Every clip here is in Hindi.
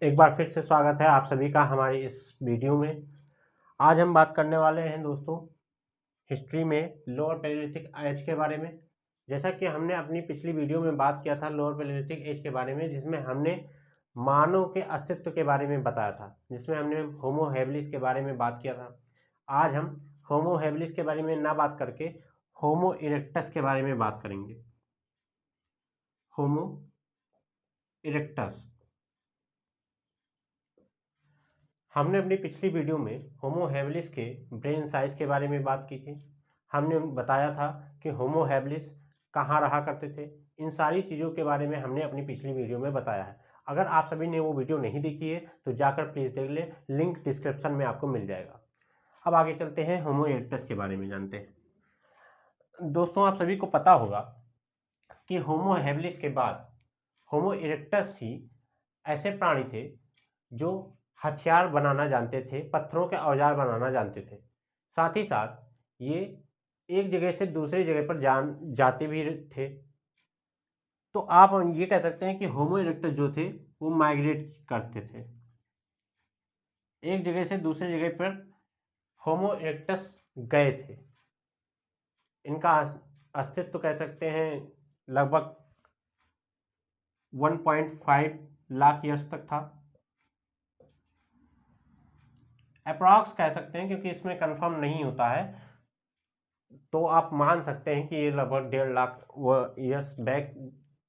एक बार फिर से स्वागत है आप सभी का हमारी इस वीडियो में। आज हम बात करने वाले हैं दोस्तों हिस्ट्री में लोअर पैलियोलिथिक एज के बारे में। जैसा कि हमने अपनी पिछली वीडियो में बात किया था लोअर पैलियोलिथिक एज के बारे में, जिसमें हमने मानव के अस्तित्व के बारे में बताया था, जिसमें हमने होमो हैबिलिस के बारे में बात किया था। आज हम होमो हैबिलिस के बारे में ना बात करके होमो इरेक्टस के बारे में बात करेंगे। होमो इरेक्टस, हमने अपनी पिछली वीडियो में होमो हैबिलिस के ब्रेन साइज के बारे में बात की थी। हमने बताया था कि होमो हैबिलिस कहाँ रहा करते थे। इन सारी चीज़ों के बारे में हमने अपनी पिछली वीडियो में बताया है। अगर आप सभी ने वो वीडियो नहीं देखी है तो जाकर प्लीज़ देख ले, लिंक डिस्क्रिप्शन में आपको मिल जाएगा। अब आगे चलते हैं, होमो इरेक्टस के बारे में जानते हैं। दोस्तों, आप सभी को पता होगा कि होमो हैबिलिस के बाद होमो इरेक्टस ही ऐसे प्राणी थे जो हथियार बनाना जानते थे, पत्थरों के औजार बनाना जानते थे। साथ ही साथ ये एक जगह से दूसरी जगह पर जाते भी थे। तो आप ये कह सकते हैं कि होमो इरेक्टस जो थे वो माइग्रेट करते थे। एक जगह से दूसरी जगह पर होमो इरेक्टस गए थे। इनका अस्तित्व कह सकते हैं लगभग 1.5 लाख ईयर्स तक था। अप्रॉक्स कह सकते हैं क्योंकि इसमें कंफर्म नहीं होता है, तो आप मान सकते हैं कि ये लगभग 1.5 लाख ईयर्स बैक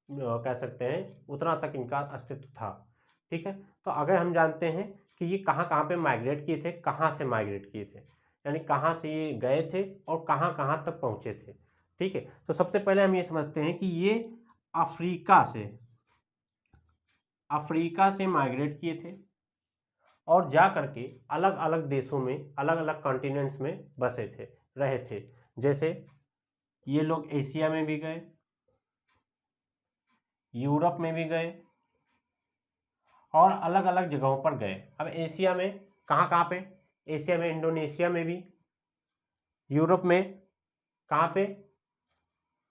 कह सकते हैं, उतना तक इनका अस्तित्व था। ठीक है, तो अगर हम जानते हैं कि ये कहाँ कहाँ पे माइग्रेट किए थे, कहाँ से माइग्रेट किए थे, यानी कहाँ से ये गए थे और कहाँ कहाँ तक पहुँचे थे। ठीक है, तो सबसे पहले हम ये समझते हैं कि ये अफ्रीका से माइग्रेट किए थे और जा करके अलग अलग देशों में, अलग अलग कॉन्टिनेंट्स में बसे थे, रहे थे। जैसे ये लोग एशिया में भी गए, यूरोप में भी गए और अलग अलग जगहों पर गए। अब एशिया में कहाँ कहाँ पे? एशिया में इंडोनेशिया में भी, यूरोप में कहाँ पे?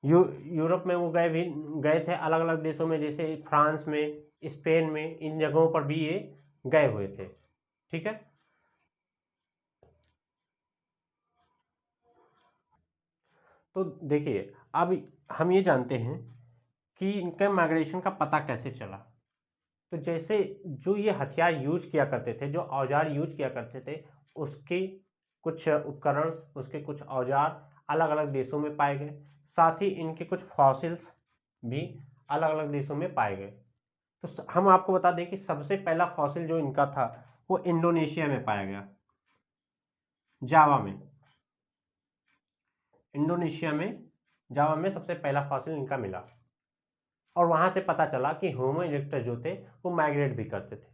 यूरोप में वो गए थे अलग अलग देशों में, जैसे फ्रांस में, स्पेन में, इन जगहों पर भी ये गए हुए थे। ठीक है, तो देखिए अब हम ये जानते हैं कि इनके माइग्रेशन का पता कैसे चला। तो जैसे जो ये हथियार यूज किया करते थे, जो औजार यूज किया करते थे, उसके कुछ उपकरण, उसके कुछ औजार अलग अलग देशों में पाए गए। साथ ही इनके कुछ फॉसिल्स भी अलग अलग देशों में पाए गए। तो हम आपको बता दें कि सबसे पहला फॉसिल जो इनका था वो इंडोनेशिया में पाया गया, जावा में। इंडोनेशिया में, जावा में सबसे पहला फॉसिल इनका मिला और वहां से पता चला कि होमो इरेक्टस जो थे वो माइग्रेट भी करते थे,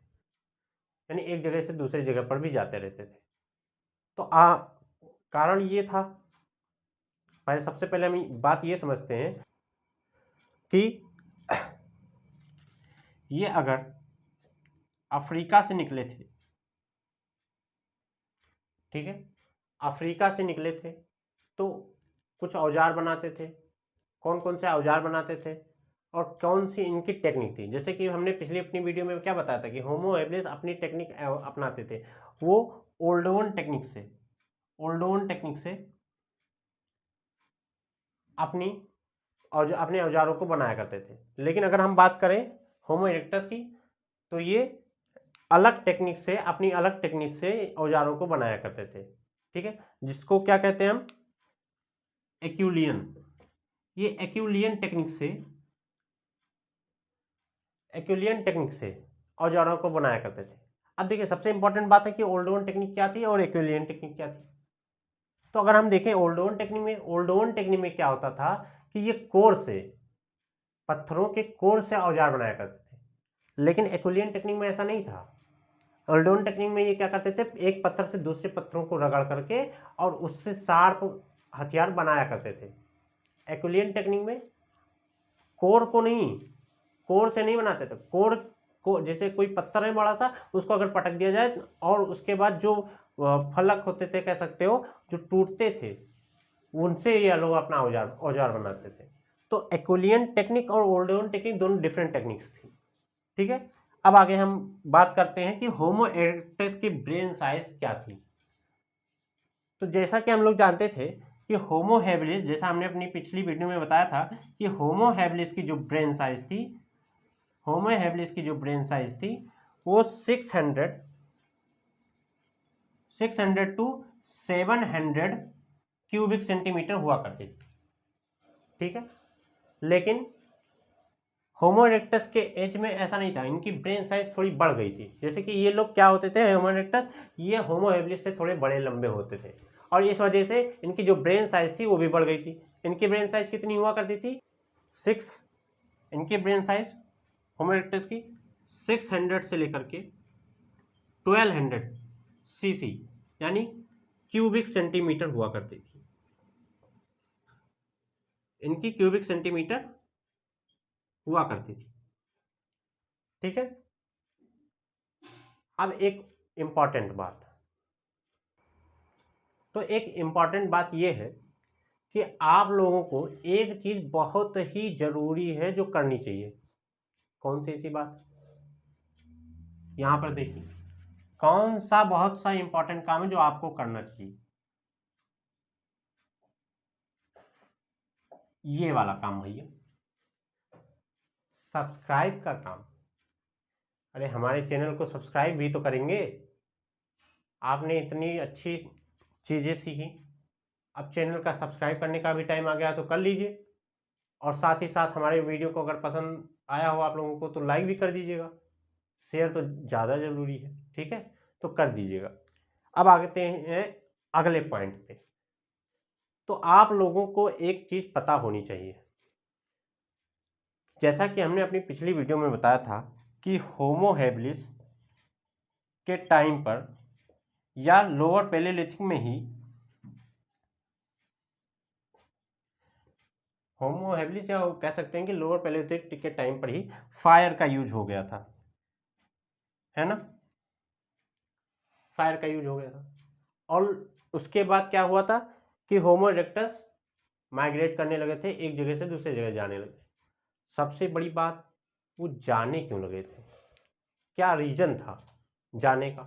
यानी एक जगह से दूसरी जगह पर भी जाते रहते थे। तो कारण ये था, सबसे पहले हम बात ये समझते हैं कि ये अगर अफ्रीका से निकले थे, ठीक है, अफ्रीका से निकले थे तो कुछ औजार बनाते थे। कौन कौन से औजार बनाते थे और कौन सी इनकी टेक्निक थी? जैसे कि हमने पिछली अपनी वीडियो में क्या बताया था कि होमो हैबिलिस अपनी टेक्निक अपनाते थे। वो ओल्डोन टेक्निक से अपने औजारों को बनाया करते थे। लेकिन अगर हम बात करें होमो इरेक्टस की, तो ये अपनी अलग टेक्निक से औजारों को बनाया करते थे। ठीक है, जिसको क्या कहते हैं हम? एक्यूलियन। ये एक्यूलियन टेक्निक से औजारों को बनाया करते थे। अब देखिए सबसे इंपॉर्टेंट बात है कि ओल्डोन टेक्निक क्या थी और एक्यूलियन टेक्निक क्या थी। तो अगर हम देखें ओल्डोन टेक्निक में क्या होता था कि ये पत्थरों के कोर से औजार बनाया करते थे। लेकिन एक्यूलियन टेक्निक में ऐसा नहीं था। ओल्डोन टेक्निक में ये क्या करते थे, एक पत्थर से दूसरे पत्थरों को रगड़ करके और उससे शार्प हथियार बनाया करते थे। एक्यूलियन टेक्निक में कोर से नहीं बनाते थे। कोर को, जैसे कोई पत्थर है बड़ा सा, उसको अगर पटक दिया जाए और उसके बाद जो फलक होते थे, कह सकते हो, जो टूटते थे, उनसे ये लोग अपना औजार बनाते थे। तो एक्यूलियन टेक्निक और ओल्डोन टेक्निक दोनों डिफरेंट टेक्निक्स थी। ठीक है, अब आगे हम बात करते हैं कि होमो इरेक्टस की ब्रेन साइज क्या थी। तो जैसा कि हम लोग जानते थे कि होमो हैबिलिस, जैसा हमने अपनी पिछली वीडियो में बताया था कि होमो हैबिलिस की जो ब्रेन साइज थी, होमो हैबिलिस की जो ब्रेन साइज थी वो 600 टू 700 क्यूबिक सेंटीमीटर हुआ करती थी। ठीक है, लेकिन होमो इरेक्टस के एज में ऐसा नहीं था, इनकी ब्रेन साइज थोड़ी बढ़ गई थी। जैसे कि ये लोग क्या होते थे, होमो इरेक्टस, ये होमो हैबिलिस से थोड़े बड़े लंबे होते थे और इस वजह से इनकी जो ब्रेन साइज थी वो भी बढ़ गई थी। इनकी ब्रेन साइज कितनी हुआ करती थी, 6, इनकी ब्रेन साइज होमो इरेक्टस की 600 से लेकर के 1200 सीसी यानी क्यूबिक सेंटीमीटर हुआ करती थी। इनकी क्यूबिक सेंटीमीटर हुआ करती थी। ठीक है, अब एक इंपॉर्टेंट बात, तो एक इंपॉर्टेंट बात यह है कि आप लोगों को एक चीज बहुत ही जरूरी है जो करनी चाहिए। कौन सी ऐसी बात, यहां पर देखिए, कौन सा बहुत सा इंपॉर्टेंट काम है जो आपको करना चाहिए, ये वाला काम भैया, सब्सक्राइब का काम। अरे हमारे चैनल को सब्सक्राइब भी तो करेंगे। आपने इतनी अच्छी चीजें सीखी, अब चैनल का सब्सक्राइब करने का भी टाइम आ गया तो कर लीजिए, और साथ ही साथ हमारे वीडियो को अगर पसंद आया हो आप लोगों को तो लाइक भी कर दीजिएगा, शेयर तो ज़्यादा ज़रूरी है। ठीक है, तो कर दीजिएगा। अब आते हैं अगले पॉइंट पे। तो आप लोगों को एक चीज़ पता होनी चाहिए, जैसा कि हमने अपनी पिछली वीडियो में बताया था कि होमो हैबिलिस के टाइम पर या लोअर पैलेलिथिक में ही, होमो हैबिलिस या कह सकते हैं कि लोअर पैलेलिथिक के टाइम पर ही फायर का यूज हो गया था, है ना, फायर का यूज हो गया था। और उसके बाद क्या हुआ था कि होमो इरेक्टस माइग्रेट करने लगे थे, एक जगह से दूसरे जगह जाने लगे। सबसे बड़ी बात, वो जाने क्यों लगे थे, क्या रीजन था जाने का,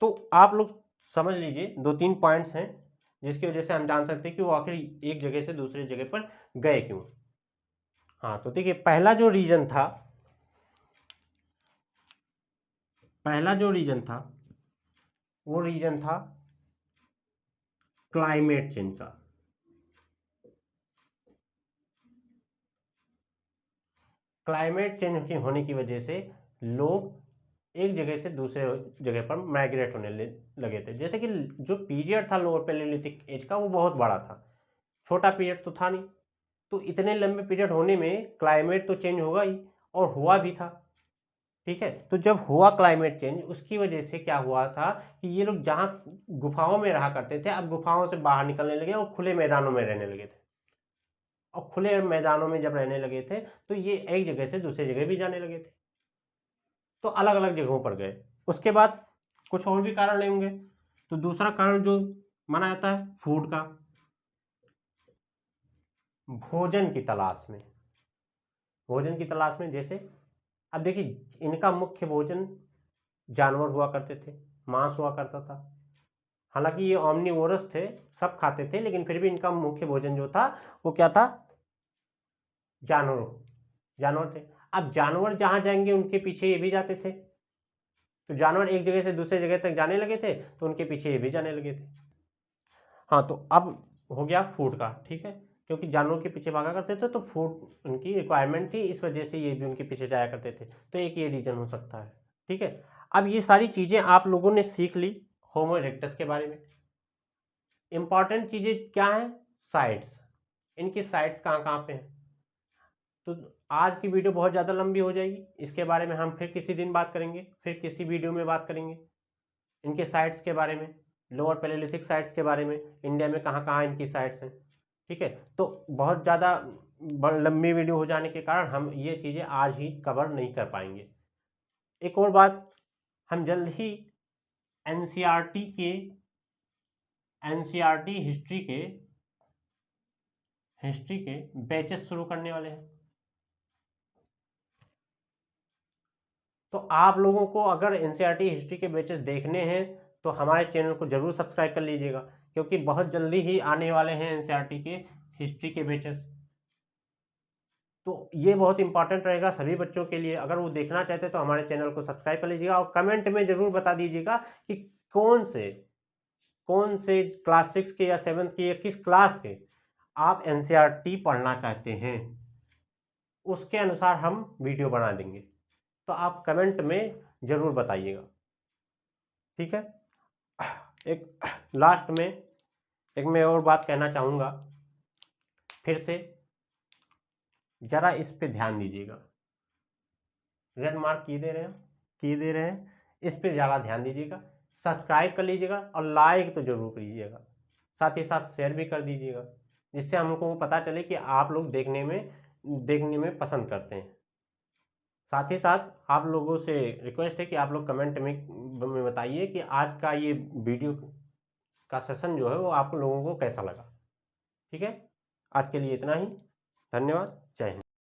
तो आप लोग समझ लीजिए। 2-3 पॉइंट्स हैं जिसकी वजह से हम जान सकते हैं कि वो आखिर एक जगह से दूसरे जगह पर गए क्यों। हाँ, तो देखिए, पहला जो रीजन था वो रीजन था क्लाइमेट चेंज का। क्लाइमेट चेंज होने की वजह से लोग एक जगह से दूसरे जगह पर माइग्रेट होने लगे थे। जैसे कि जो पीरियड था लोअर पैलेलिथिक एज का वो बहुत बड़ा था, छोटा पीरियड तो था नहीं। तो इतने लंबे पीरियड होने में क्लाइमेट तो चेंज होगा ही, और हुआ भी था। ठीक है, तो जब हुआ क्लाइमेट चेंज, उसकी वजह से क्या हुआ था कि ये लोग जहाँ गुफाओं में रहा करते थे अब गुफाओं से बाहर निकलने लगे और खुले मैदानों में रहने लगे थे। और खुले मैदानों में जब रहने लगे थे तो ये एक जगह से दूसरी जगह भी जाने लगे थे, तो अलग अलग जगहों पर गए। उसके बाद कुछ और भी कारण नहीं होंगे। तो दूसरा कारण जो माना जाता है फूड का, भोजन की तलाश में, भोजन की तलाश में। जैसे अब देखिए, इनका मुख्य भोजन जानवर हुआ करते थे, मांस हुआ करता था। हालांकि ये ओमनिवोरस थे, सब खाते थे, लेकिन फिर भी इनका मुख्य भोजन जो था वो क्या था, जानवर, जानवर थे। अब जानवर जहां जाएंगे उनके पीछे ये भी जाते थे, तो जानवर एक जगह से दूसरे जगह तक जाने लगे थे तो उनके पीछे ये भी जाने लगे थे। हाँ, तो अब हो गया फूड का। ठीक है, क्योंकि जानवरों के पीछे भागा करते थे तो फूड उनकी रिक्वायरमेंट थी, इस वजह से ये भी उनके पीछे जाया करते थे। तो एक ये रीजन हो सकता है। ठीक है, अब ये सारी चीजें आप लोगों ने सीख ली होमो इरेक्टस के बारे में। इंपॉर्टेंट चीजें क्या हैं, साइट्स, इनकी साइट्स कहाँ कहाँ पे हैं। तो आज की वीडियो बहुत ज़्यादा लंबी हो जाएगी, इसके बारे में हम फिर किसी दिन बात करेंगे, फिर किसी वीडियो में बात करेंगे इनके साइट्स के बारे में, लोअर पैलेलिथिक साइट्स के बारे में, इंडिया में कहाँ कहाँ इनकी साइट्स हैं। ठीक है, तो बहुत ज़्यादा लंबी वीडियो हो जाने के कारण हम ये चीज़ें आज ही कवर नहीं कर पाएंगे। एक और बात, हम जल्द ही एनसीईआरटी के एनसीईआरटी हिस्ट्री के बैचेस शुरू करने वाले हैं। तो आप लोगों को अगर एनसीईआरटी हिस्ट्री के बैचेस देखने हैं तो हमारे चैनल को जरूर सब्सक्राइब कर लीजिएगा, क्योंकि बहुत जल्दी ही आने वाले हैं एनसीईआरटी के हिस्ट्री के बैचेस। तो ये बहुत इंपॉर्टेंट रहेगा सभी बच्चों के लिए। अगर वो देखना चाहते हैं तो हमारे चैनल को सब्सक्राइब कर लीजिएगा और कमेंट में जरूर बता दीजिएगा कि कौन से क्लास 6 के या 7th के या किस क्लास के आप एनसीईआरटी पढ़ना चाहते हैं, उसके अनुसार हम वीडियो बना देंगे। तो आप कमेंट में जरूर बताइएगा, ठीक है। एक लास्ट में एक मैं और बात कहना चाहूँगा, फिर से जरा इस पे ध्यान दीजिएगा। रेड मार्क किए दे रहे हैं, इस पे ज़्यादा ध्यान दीजिएगा। सब्सक्राइब कर लीजिएगा और लाइक तो जरूर करिएगा, साथ ही साथ शेयर भी कर दीजिएगा, जिससे हमको पता चले कि आप लोग देखने में पसंद करते हैं। साथ ही साथ आप लोगों से रिक्वेस्ट है कि आप लोग कमेंट में बताइए कि आज का ये वीडियो का सेशन जो है वो आप लोगों को कैसा लगा। ठीक है, आज के लिए इतना ही। धन्यवाद।